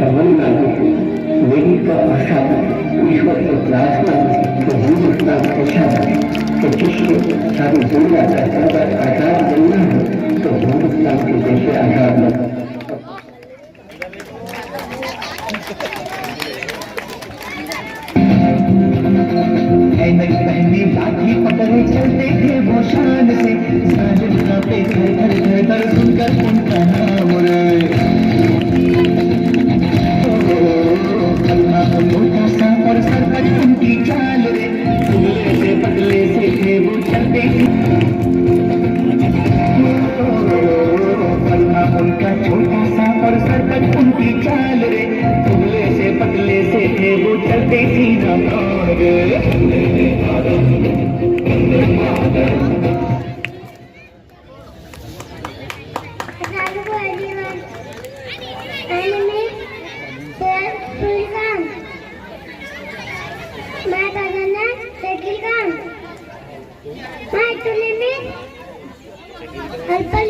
तमन्ना थी, मेरी तो आशा थी, ईश्वर से प्रार्थना थी कि हिंदुस्तान ऐसा बने कि जिसको सारी दुनिया का अगर आजाद बनना हो तो हिंदुस्तान के जैसे आजाद बना। पहली लाठी पकड़े चलते थे वो शान से, साजिद कांपे घर घर घर घर सुनकर उनका नाम रे। कलमा मोटा सा और सर पर उनकी चाल रे, दुबले से पतले से थे वो चलते थे। कलमा उनका छोटा सा और सर पर उनकी चाल रे, दुबले से पतले से थे वो चलते थी ना Help